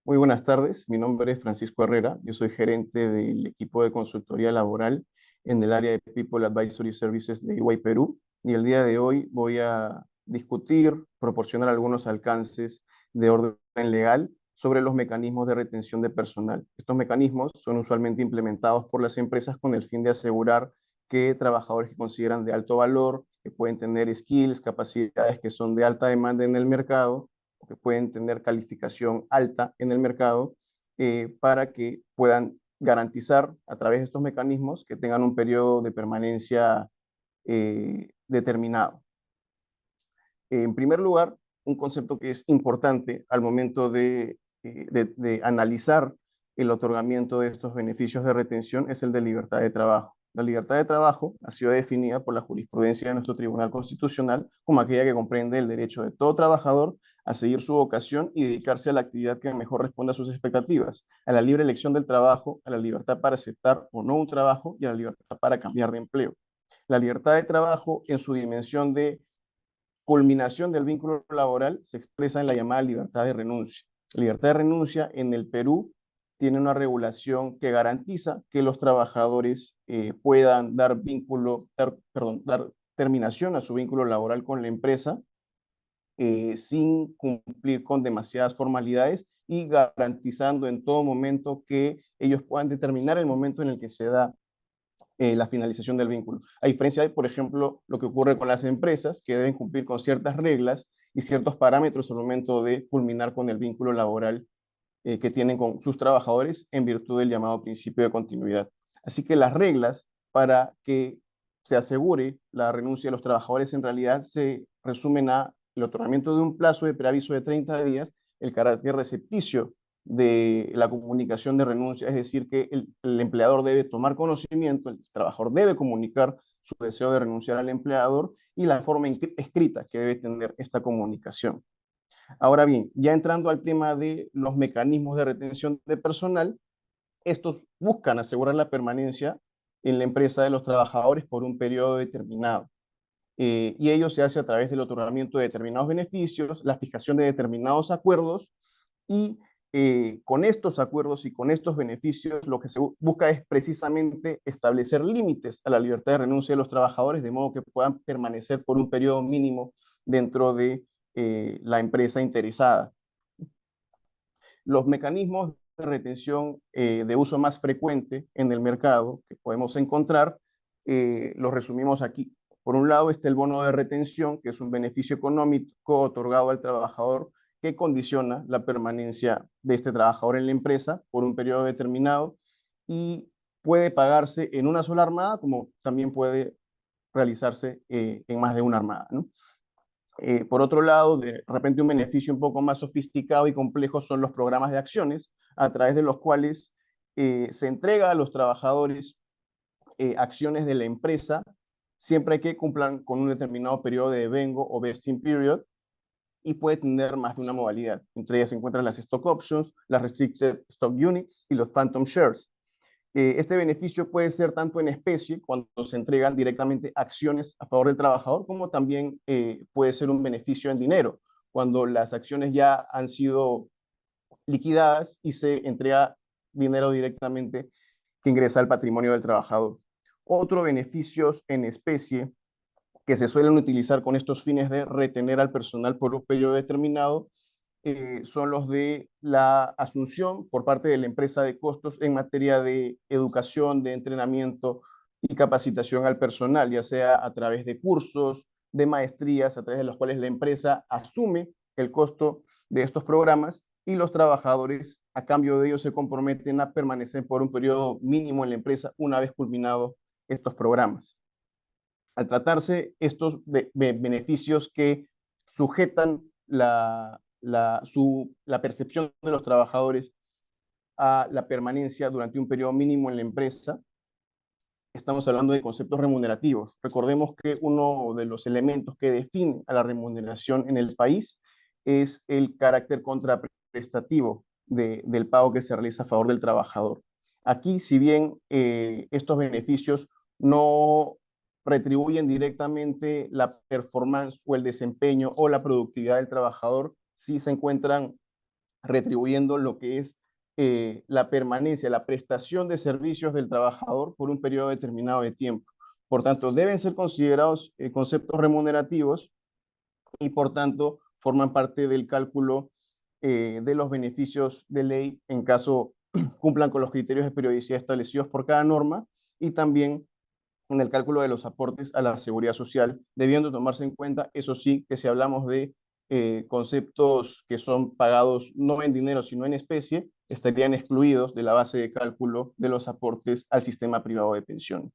Muy buenas tardes, mi nombre es Francisco Herrera, yo soy gerente del equipo de consultoría laboral en el área de People Advisory Services de EY Perú y el día de hoy voy a discutir, proporcionar algunos alcances de orden legal sobre los mecanismos de retención de personal. Estos mecanismos son usualmente implementados por las empresas con el fin de asegurar que trabajadores que consideran de alto valor, que pueden tener skills, capacidades que son de alta demanda en el mercado, que pueden tener calificación alta en el mercado, para que puedan garantizar a través de estos mecanismos que tengan un periodo de permanencia determinado. En primer lugar, un concepto que es importante al momento de analizar el otorgamiento de estos beneficios de retención es el de libertad de trabajo. La libertad de trabajo ha sido definida por la jurisprudencia de nuestro Tribunal Constitucional como aquella que comprende el derecho de todo trabajador a seguir su vocación y dedicarse a la actividad que mejor responda a sus expectativas, a la libre elección del trabajo, a la libertad para aceptar o no un trabajo y a la libertad para cambiar de empleo. La libertad de trabajo en su dimensión de culminación del vínculo laboral se expresa en la llamada libertad de renuncia. La libertad de renuncia en el Perú tiene una regulación que garantiza que los trabajadores puedan dar terminación a su vínculo laboral con la empresa sin cumplir con demasiadas formalidades y garantizando en todo momento que ellos puedan determinar el momento en el que se da la finalización del vínculo. A diferencia de, por ejemplo, lo que ocurre con las empresas, que deben cumplir con ciertas reglas y ciertos parámetros al momento de culminar con el vínculo laboral que tienen con sus trabajadores en virtud del llamado principio de continuidad. Así que las reglas para que se asegure la renuncia de los trabajadores en realidad se resumen a el otorgamiento de un plazo de preaviso de 30 días, el carácter recepticio de la comunicación de renuncia, es decir, que el empleador debe tomar conocimiento, el trabajador debe comunicar su deseo de renunciar al empleador y la forma escrita que debe tener esta comunicación. Ahora bien, ya entrando al tema de los mecanismos de retención de personal, estos buscan asegurar la permanencia en la empresa de los trabajadores por un periodo determinado. Y ello se hace a través del otorgamiento de determinados beneficios, la fijación de determinados acuerdos y con estos acuerdos y con estos beneficios lo que se busca es precisamente establecer límites a la libertad de renuncia de los trabajadores de modo que puedan permanecer por un periodo mínimo dentro de la empresa interesada. Los mecanismos de retención de uso más frecuente en el mercado que podemos encontrar, los resumimos aquí. Por un lado está el bono de retención, que es un beneficio económico otorgado al trabajador que condiciona la permanencia de este trabajador en la empresa por un periodo determinado y puede pagarse en una sola armada, como también puede realizarse en más de una armada, ¿no? Por otro lado, de repente un beneficio un poco más sofisticado y complejo son los programas de acciones, a través de los cuales se entrega a los trabajadores acciones de la empresa, siempre que cumplan con un determinado periodo de devengo o vesting period, y puede tener más de una modalidad. Entre ellas se encuentran las stock options, las restricted stock units y los phantom shares. Este beneficio puede ser tanto en especie, cuando se entregan directamente acciones a favor del trabajador, como también puede ser un beneficio en dinero, cuando las acciones ya han sido liquidadas y se entrega dinero directamente que ingresa al patrimonio del trabajador. Otro beneficios en especie que se suelen utilizar con estos fines de retener al personal por un periodo determinado son los de la asunción por parte de la empresa de costos en materia de educación, de entrenamiento y capacitación al personal, ya sea a través de cursos, de maestrías, a través de los cuales la empresa asume el costo de estos programas y los trabajadores a cambio de ellos se comprometen a permanecer por un periodo mínimo en la empresa una vez culminados estos programas. Al tratarse estos beneficios que sujetan la percepción de los trabajadores a la permanencia durante un periodo mínimo en la empresa, estamos hablando de conceptos remunerativos. Recordemos que uno de los elementos que define a la remuneración en el país es el carácter contraprestativo del pago que se realiza a favor del trabajador. Aquí, si bien estos beneficios no retribuyen directamente la performance o el desempeño o la productividad del trabajador, sí se encuentran retribuyendo lo que es la permanencia, la prestación de servicios del trabajador por un periodo determinado de tiempo. Por tanto, deben ser considerados conceptos remunerativos y por tanto forman parte del cálculo de los beneficios de ley en caso cumplan con los criterios de periodicidad establecidos por cada norma y también en el cálculo de los aportes a la seguridad social, debiendo tomarse en cuenta, eso sí, que si hablamos de conceptos que son pagados no en dinero, sino en especie, estarían excluidos de la base de cálculo de los aportes al sistema privado de pensiones.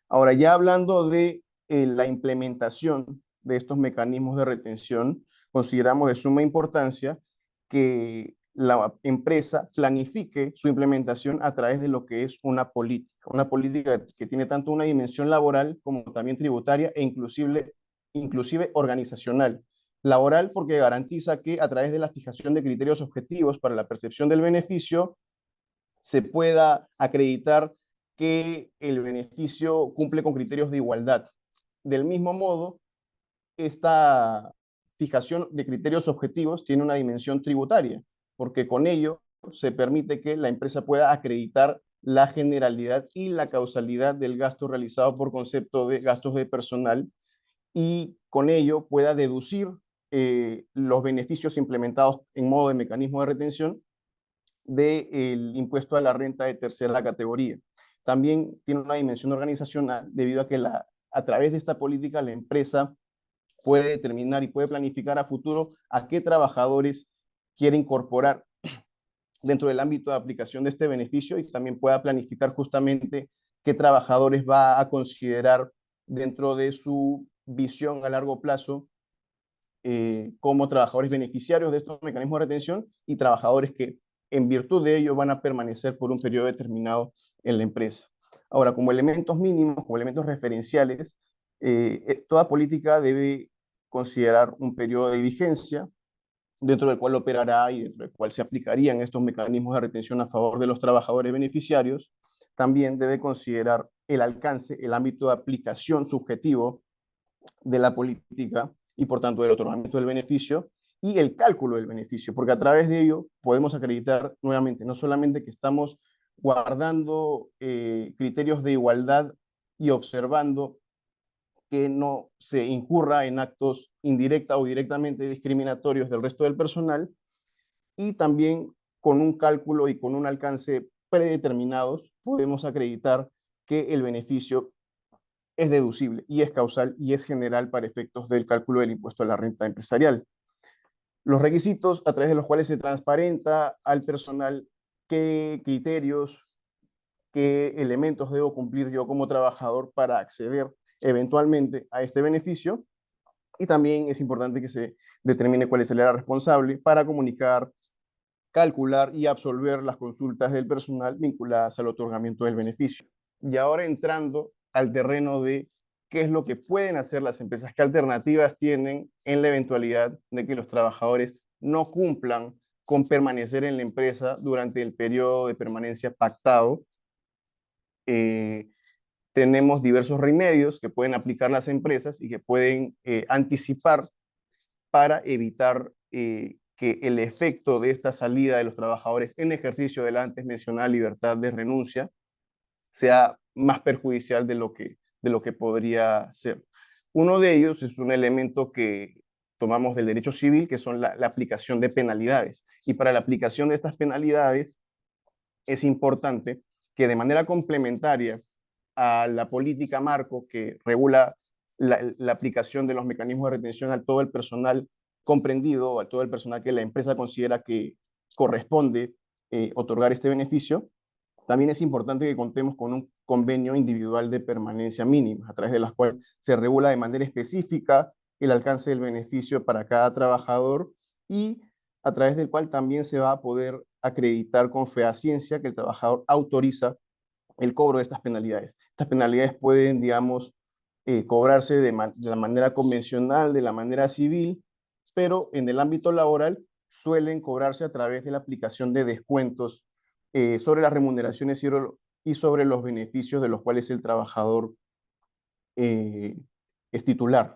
Ahora, ya hablando de la implementación de estos mecanismos de retención, consideramos de suma importancia que la empresa planifique su implementación a través de lo que es una política que tiene tanto una dimensión laboral como también tributaria e inclusive organizacional. Laboral porque garantiza que a través de la fijación de criterios objetivos para la percepción del beneficio se pueda acreditar que el beneficio cumple con criterios de igualdad. Del mismo modo, esta fijación de criterios objetivos tiene una dimensión tributaria, porque con ello se permite que la empresa pueda acreditar la generalidad y la causalidad del gasto realizado por concepto de gastos de personal y con ello pueda deducir los beneficios implementados en modo de mecanismo de retención del impuesto a la renta de tercera categoría. También tiene una dimensión organizacional debido a que a través de esta política la empresa puede determinar y puede planificar a futuro a qué trabajadores quiere incorporar dentro del ámbito de aplicación de este beneficio y también pueda planificar justamente qué trabajadores va a considerar dentro de su visión a largo plazo como trabajadores beneficiarios de estos mecanismos de retención y trabajadores que en virtud de ello van a permanecer por un periodo determinado en la empresa. Ahora, como elementos mínimos, como elementos referenciales, toda política debe considerar un periodo de vigencia dentro del cual operará y dentro del cual se aplicarían estos mecanismos de retención a favor de los trabajadores beneficiarios. También debe considerar el alcance, el ámbito de aplicación subjetivo de la política y por tanto del otorgamiento del beneficio y el cálculo del beneficio, porque a través de ello podemos acreditar nuevamente no solamente que estamos guardando criterios de igualdad y observando que no se incurra en actos indirecta o directamente discriminatorios del resto del personal y también con un cálculo y con un alcance predeterminados podemos acreditar que el beneficio es deducible y es causal y es general para efectos del cálculo del impuesto a la renta empresarial. Los requisitos a través de los cuales se transparenta al personal qué criterios, qué elementos debo cumplir yo como trabajador para acceder eventualmente a este beneficio. Y también es importante que se determine cuál es el área responsable para comunicar, calcular y absolver las consultas del personal vinculadas al otorgamiento del beneficio. Y ahora entrando al terreno de qué es lo que pueden hacer las empresas, qué alternativas tienen en la eventualidad de que los trabajadores no cumplan con permanecer en la empresa durante el periodo de permanencia pactado. Tenemos diversos remedios que pueden aplicar las empresas y que pueden anticipar para evitar que el efecto de esta salida de los trabajadores en ejercicio de la antes mencionada libertad de renuncia sea más perjudicial de lo que podría ser. Uno de ellos es un elemento que tomamos del derecho civil, que son la aplicación de penalidades. Y para la aplicación de estas penalidades es importante que de manera complementaria a la política marco que regula la aplicación de los mecanismos de retención a todo el personal comprendido, a todo el personal que la empresa considera que corresponde otorgar este beneficio, también es importante que contemos con un convenio individual de permanencia mínima, a través de las cuales se regula de manera específica el alcance del beneficio para cada trabajador y a través del cual también se va a poder acreditar con fehaciencia que el trabajador autoriza el cobro de estas penalidades. Estas penalidades pueden, digamos, cobrarse de la manera convencional, de la manera civil, pero en el ámbito laboral suelen cobrarse a través de la aplicación de descuentos sobre las remuneraciones y sobre los beneficios de los cuales el trabajador es titular.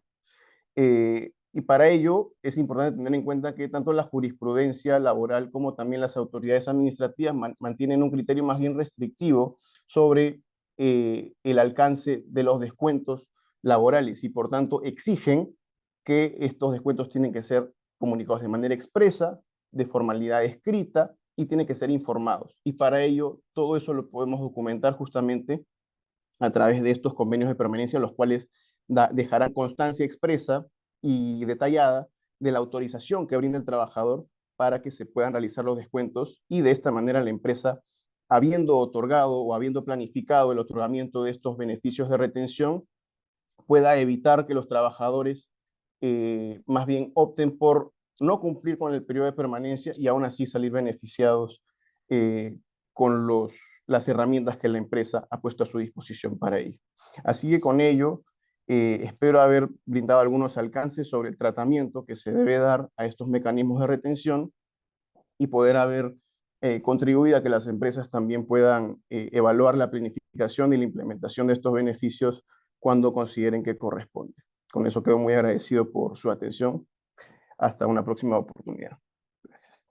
Y para ello es importante tener en cuenta que tanto la jurisprudencia laboral como también las autoridades administrativas mantienen un criterio más bien restrictivo sobre el alcance de los descuentos laborales y por tanto exigen que estos descuentos tienen que ser comunicados de manera expresa, de formalidad escrita y tienen que ser informados. Y para ello todo eso lo podemos documentar justamente a través de estos convenios de permanencia, los cuales dejarán constancia expresa y detallada de la autorización que brinda el trabajador para que se puedan realizar los descuentos y de esta manera la empresa, habiendo otorgado o habiendo planificado el otorgamiento de estos beneficios de retención, pueda evitar que los trabajadores más bien opten por no cumplir con el periodo de permanencia y aún así salir beneficiados eh, con las herramientas que la empresa ha puesto a su disposición para ello. Así que con ello, espero haber brindado algunos alcances sobre el tratamiento que se debe dar a estos mecanismos de retención y poder haber contribuido a que las empresas también puedan evaluar la planificación y la implementación de estos beneficios cuando consideren que corresponde. Con eso quedo muy agradecido por su atención. Hasta una próxima oportunidad. Gracias.